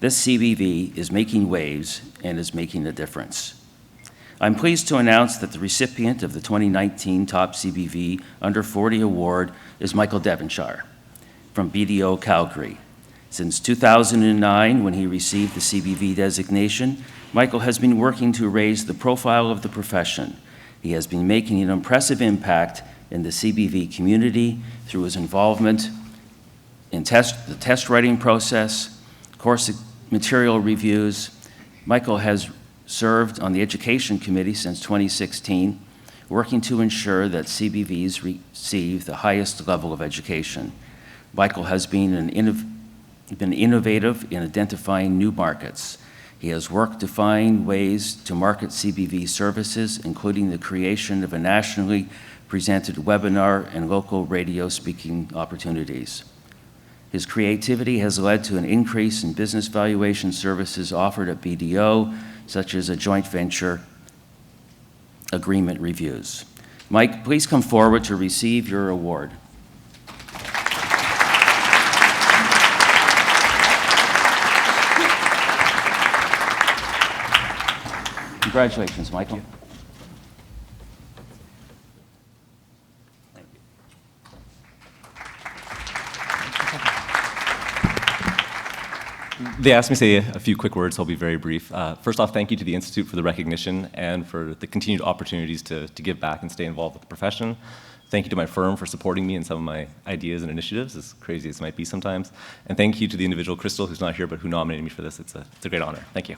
This CBV is making waves and is making a difference. I'm pleased to announce that the recipient of the 2019 Top CBV Under 40 Award is Michael Devonshire from BDO Calgary. Since 2009, when he received the CBV designation, Michael has been working to raise the profile of the profession. He has been making an impressive impact in the CBV community through his involvement in the test writing process, course material reviews. Michael has served on the Education Committee since 2016, working to ensure that CBVs receive the highest level of education. Michael has been innovative in identifying new markets. He has worked to find ways to market CBV services, including the creation of a nationally presented webinar and local radio speaking opportunities. His creativity has led to an increase in business valuation services offered at BDO, such as a joint venture agreement reviews. Mike, please come forward to receive your award. Congratulations, Michael. Thank you. They asked me to say a few quick words, so I'll be very brief. First off, thank you to the Institute for the recognition and for the continued opportunities to give back and stay involved with the profession. Thank you to my firm for supporting me in some of my ideas and initiatives, as crazy as it might be sometimes. And thank you to the individual, Crystal, who's not here, but who nominated me for this. It's a great honor. Thank you.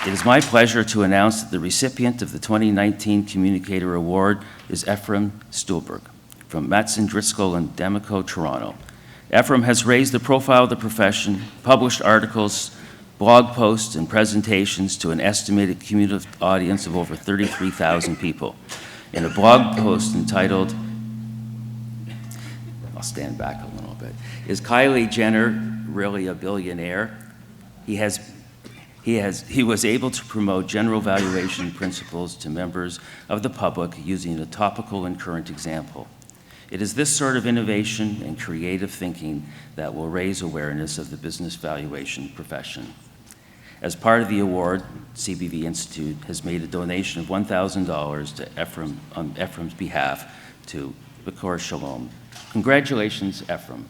It is my pleasure to announce that the recipient of the 2019 Communicator Award is Ephraim Stuhlberg from Matson Driscoll and Demico, Toronto. Ephraim has raised the profile of the profession, published articles, blog posts, and presentations to an estimated cumulative audience of over 33,000 people. In a blog post entitled, I'll stand back a little bit, "Is Kylie Jenner Really a Billionaire?" He was able to promote general valuation principles to members of the public using a topical and current example. It is this sort of innovation and creative thinking that will raise awareness of the business valuation profession. As part of the award, CBV Institute has made a donation of $1,000 to Ephraim on Ephraim's behalf to Bakor Shalom. Congratulations, Ephraim.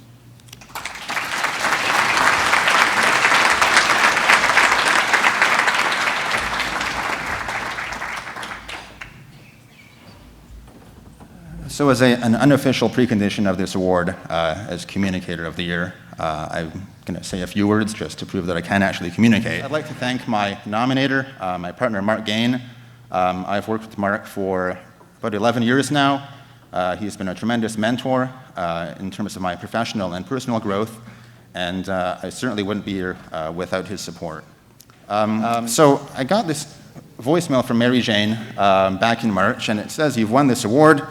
So as an unofficial precondition of this award as Communicator of the Year, I'm going to say a few words just to prove that I can actually communicate. I'd like to thank my nominator, my partner, Mark Gain. I've worked with Mark for about 11 years now. He's been a tremendous mentor in terms of my professional and personal growth, and I certainly wouldn't be here without his support. So I got this voicemail from Mary Jane back in March, and it says, "You've won this award."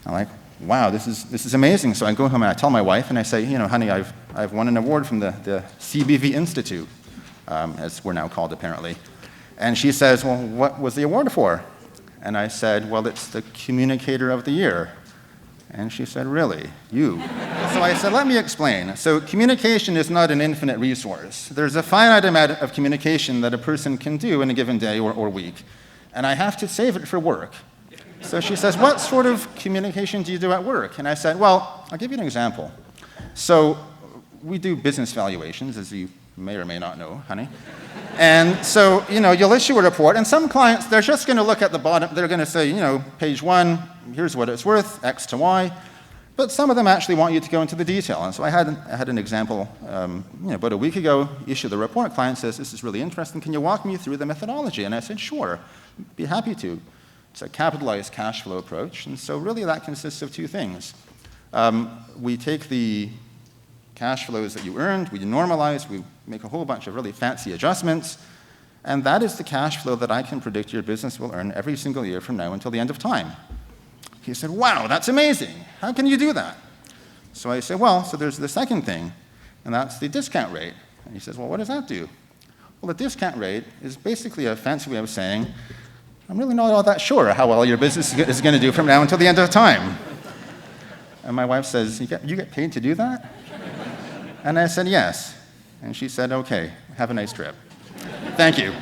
I'm like, wow, this is amazing. So I go home and I tell my wife, and I say, you know, honey, I've won an award from the CBV Institute, as we're now called apparently. And she says, well, what was the award for? And I said, well, it's the Communicator of the Year. And she said, really? You? So I said, let me explain. So communication is not an infinite resource. There's a finite amount of communication that a person can do in a given day or week. And I have to save it for work. So she says, what sort of communication do you do at work? And I said, well, I'll give you an example. So we do business valuations, as you may or may not know, honey. And so, you know, you'll issue a report, and some clients, they're just going to look at the bottom. They're going to say, you know, page 1, here's what it's worth, X to Y. But some of them actually want you to go into the detail. And so I had an example, you know, about a week ago, issue the report. Client says, this is really interesting. Can you walk me through the methodology? And I said, sure, be happy to. It's a capitalized cash flow approach, and so really that consists of two things. We take the cash flows that you earned, we normalize, we make a whole bunch of really fancy adjustments, and that is the cash flow that I can predict your business will earn every single year from now until the end of time. He said, wow, that's amazing. How can you do that? So I said, well, so there's the second thing, and that's the discount rate. And he says, well, what does that do? Well, the discount rate is basically a fancy way of saying, I'm really not all that sure how well your business is going to do from now until the end of time. And my wife says, you get paid to do that? And I said, yes. And she said, okay, have a nice trip. Thank you.